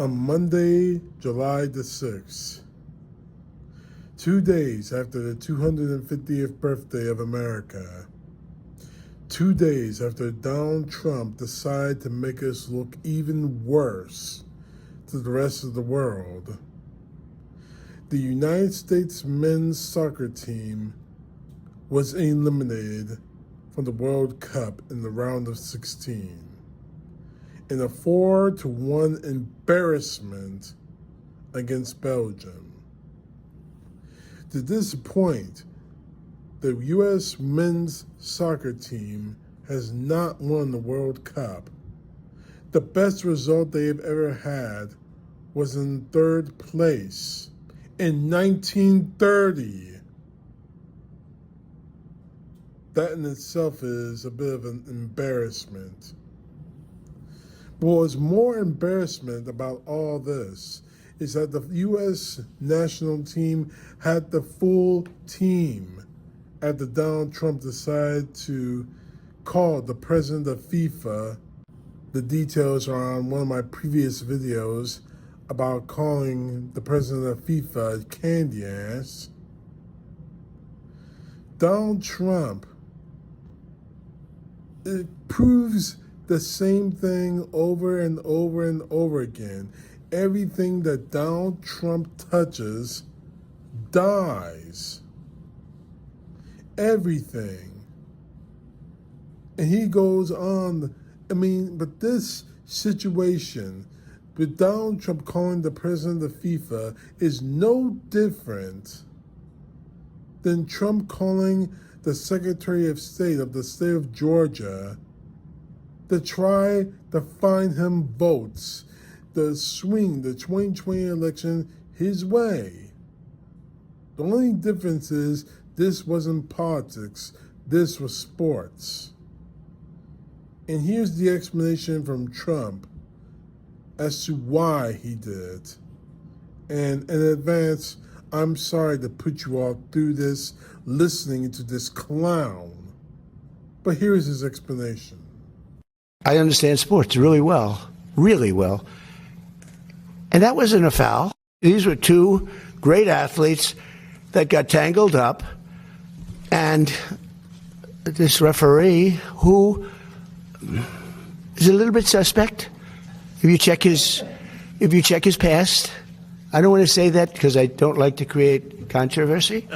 On Monday, July the 6th, 2 days after the 250th birthday of America, 2 days after Donald Trump decided to make us look even worse to the rest of the world, the United States men's soccer team was eliminated from the World Cup in the round of 16. In a 4-1 embarrassment against Belgium. To disappoint, the U.S. men's soccer team has not won the World Cup. The best result they have ever had was in third place in 1930. That in itself is a bit of an embarrassment. What was more embarrassment about all this is that the U.S. national team had the full team after Donald Trump decided to call the president of FIFA. The details are on one of my previous videos about calling the president of FIFA candy ass. Donald Trump, it proves the same thing over and over and over again. Everything that Donald Trump touches dies. Everything. And he goes on, but this situation with Donald Trump calling the president of FIFA is no different than Trump calling the Secretary of State of the state of Georgia to try to find him votes, to swing the 2020 election his way. The only difference is this wasn't politics, this was sports. And here's the explanation from Trump as to why he did it. And in advance, I'm sorry to put you all through this, listening to this clown. But here's his explanation. I understand sports really well, really well. And that wasn't a foul. These were two great athletes that got tangled up. And this referee, who is a little bit suspect, if you check his past, I don't want to say that because I don't like to create controversy,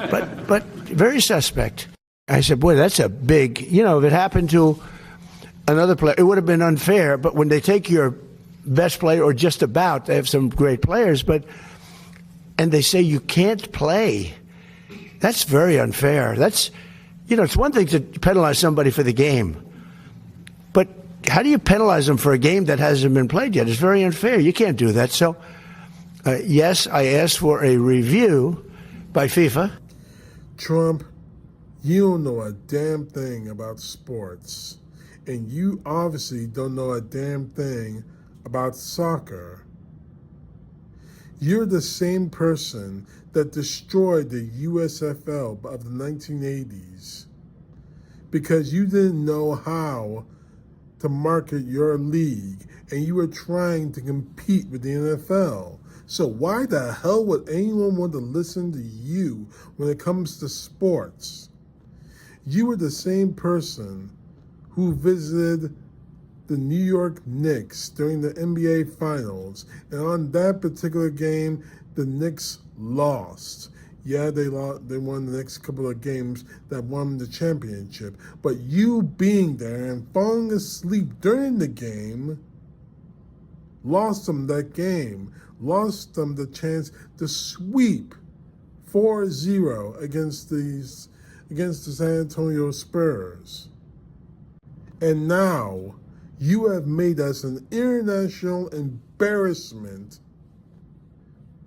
but very suspect. I said, boy, that's a big, if it happened to another player, it would have been unfair. But when they take your best player, or just about, they have some great players, and they say you can't play, that's very unfair. That's, it's one thing to penalize somebody for the game, but how do you penalize them for a game that hasn't been played yet? It's very unfair. You can't do that. So, yes, I asked for a review by FIFA. Trump, you don't know a damn thing about sports. And you obviously don't know a damn thing about soccer. You're the same person that destroyed the USFL of the 1980s because you didn't know how to market your league and you were trying to compete with the NFL. So why the hell would anyone want to listen to you when it comes to sports? You were the same person who visited the New York Knicks during the NBA Finals, and on that particular game, the Knicks lost. Yeah, they won the next couple of games that won the championship, but you being there and falling asleep during the game lost them that game, lost them the chance to sweep 4-0 against the San Antonio Spurs. And now, you have made us an international embarrassment,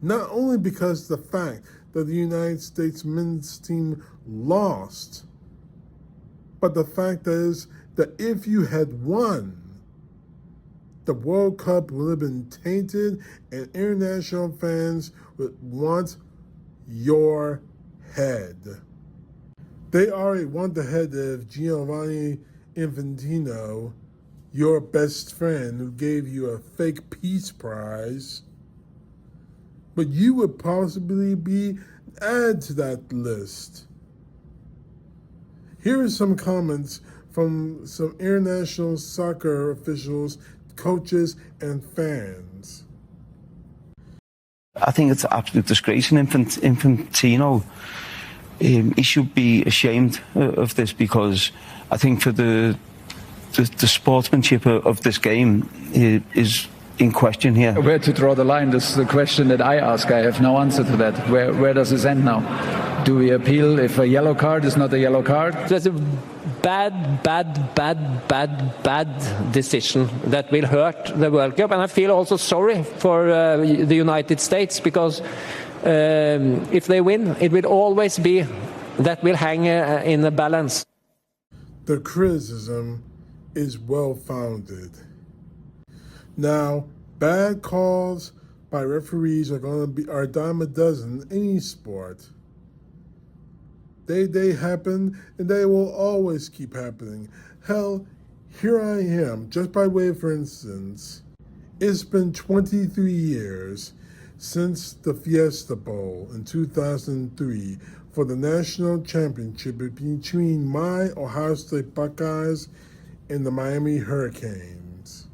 not only because of the fact that the United States men's team lost, but the fact is that if you had won, the World Cup would have been tainted and international fans would want your head. They already want the head of Giovanni Infantino, your best friend who gave you a fake peace prize, but you would possibly be added to that list. Here are some comments from some international soccer officials, coaches, and fans. I think it's an absolute disgrace. And Infantino, he should be ashamed of this, because I think for the sportsmanship of this game is in question here. Where to draw the line? This is the question that I ask. I have no answer to that. Where does this end now? Do we appeal if a yellow card is not a yellow card? That's a bad decision that will hurt the World Cup. And I feel also sorry for the United States, because if they win, it will always be that will hang in the balance. The criticism is well-founded. Now, bad calls by referees are a dime a dozen in any sport. They happen, and they will always keep happening. Hell, here I am, just by way of instance. It's been 23 years since the Fiesta Bowl in 2003 for the national championship between my Ohio State Buckeyes and the Miami Hurricanes.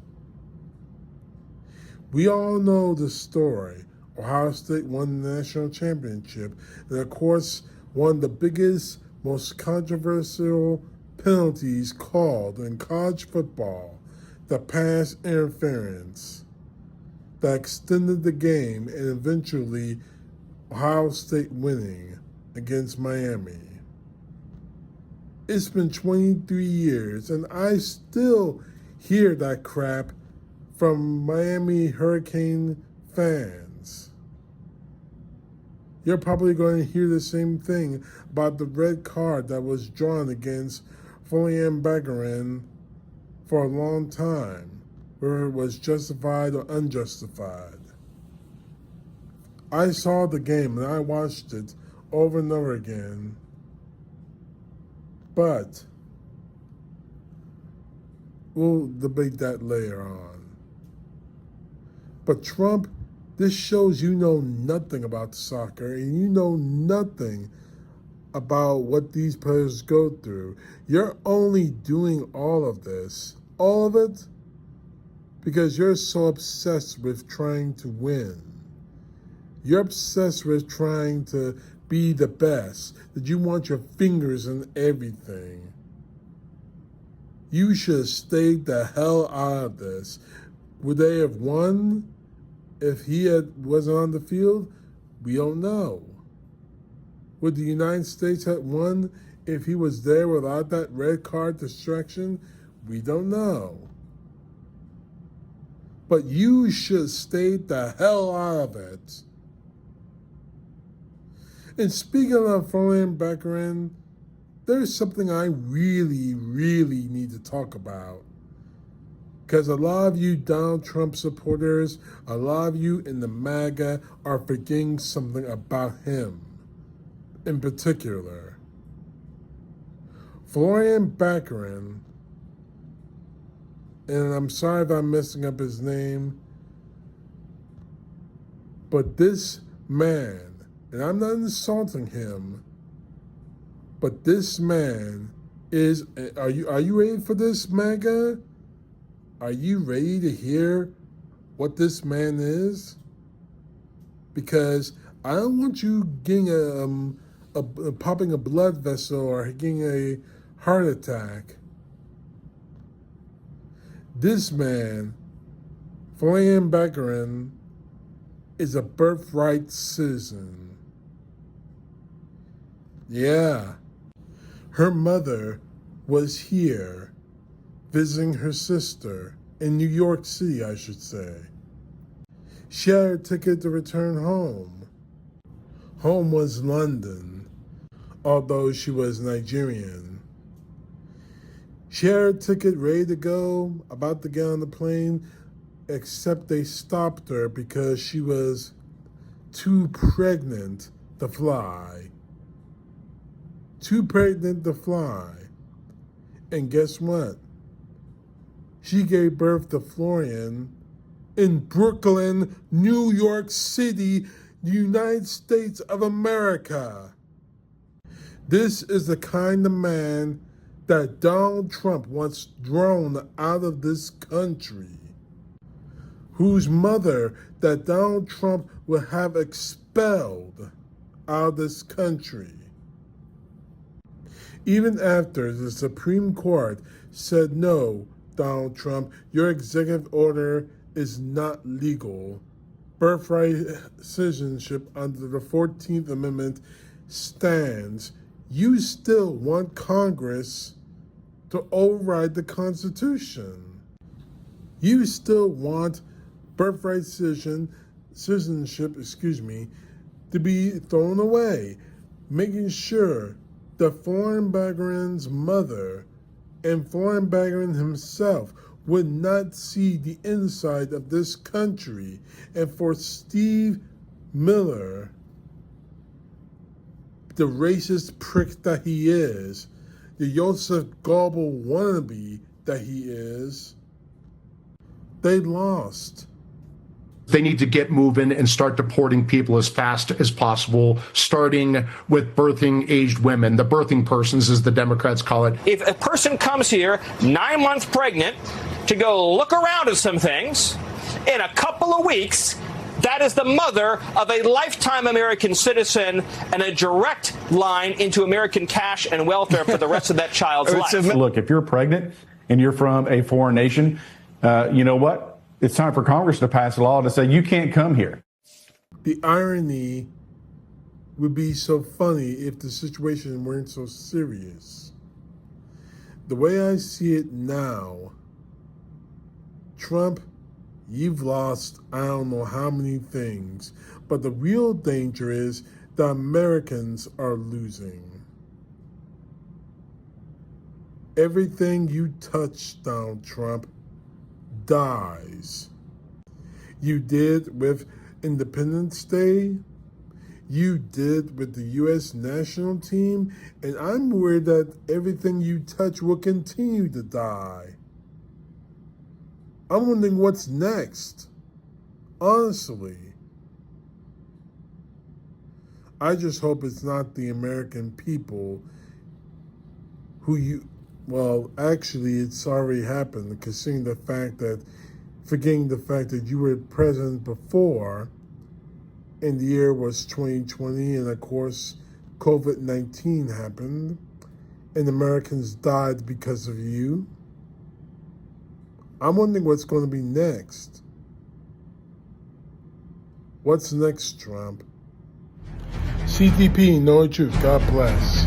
We all know the story. Ohio State won the national championship, and of course, one of the biggest, most controversial penalties called in college football, the pass interference that extended the game and eventually Ohio State winning against Miami. It's been 23 years, and I still hear that crap from Miami Hurricane fans. You're probably going to hear the same thing about the red card that was drawn against Florian Baccarin for a long time, whether it was justified or unjustified. I saw the game and I watched it over and over again, but we'll debate that later on. But Trump, this shows you know nothing about soccer, and you know nothing about what these players go through. You're only doing all of this, all of it, because you're so obsessed with trying to win. You're obsessed with trying to be the best, that you want your fingers in everything. You should have stayed the hell out of this. Would they have won if he wasn't on the field? We don't know. Would the United States have won if he was there without that red card distraction? We don't know. But you should stay the hell out of it. And speaking of Florian Baccarin, there's something I really need to talk about. Because a lot of you Donald Trump supporters, a lot of you in the MAGA are forgetting something about him in particular. Florian Baccarin, and I'm sorry if I'm messing up his name, but this man, and I'm not insulting him, but this man is, are you ready for this, MAGA? Are you ready to hear what this man is? Because I don't want you getting popping a blood vessel or getting a heart attack. This man, Florian Baccarin, is a birthright citizen. Yeah, her mother was here visiting her sister in New York City, I should say. She had her ticket to return home. Home was London, although she was Nigerian. She had her ticket ready to go, about to get on the plane, except they stopped her because she was too pregnant to fly. Too pregnant to fly. And guess what? She gave birth to Florian in Brooklyn, New York City, United States of America. This is the kind of man that Donald Trump wants thrown out of this country, whose mother that Donald Trump will have expelled out of this country. Even after the Supreme Court said, no, Donald Trump, your executive order is not legal. Birthright citizenship under the 14th Amendment stands. You still want Congress to override the Constitution. You still want birthright citizenship, to be thrown away, making sure the foreign migrant's mother and foreign migrant himself would not see the inside of this country. And for Steve Miller, the racist prick that he is, the Joseph Goebbels wannabe that he is, they lost. They need to get moving and start deporting people as fast as possible, starting with birthing aged women. The birthing persons, as the Democrats call it. If a person comes here 9 months pregnant to go look around at some things, in a couple of weeks, that is the mother of a lifetime American citizen and a direct line into American cash and welfare for the rest of that child's life. Look, if you're pregnant and you're from a foreign nation, you know what? It's time for Congress to pass a law to say you can't come here. The irony would be so funny if the situation weren't so serious. The way I see it now, Trump, you've lost I don't know how many things, but the real danger is the Americans are losing. Everything you touch, Donald Trump, dies. You did with Independence Day. You did with the U.S. national team. And I'm worried that everything you touch will continue to die. I'm wondering what's next. Honestly. I just hope it's not the American people who you... Well, actually, it's already happened, considering the fact that, forgetting the fact that you were president before, and the year was 2020, and of course, COVID-19 happened, and Americans died because of you. I'm wondering what's going to be next. What's next, Trump? CTP, know the truth. God bless.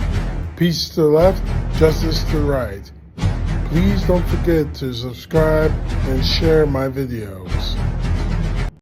Peace to the left, justice to the right. Please don't forget to subscribe and share my videos.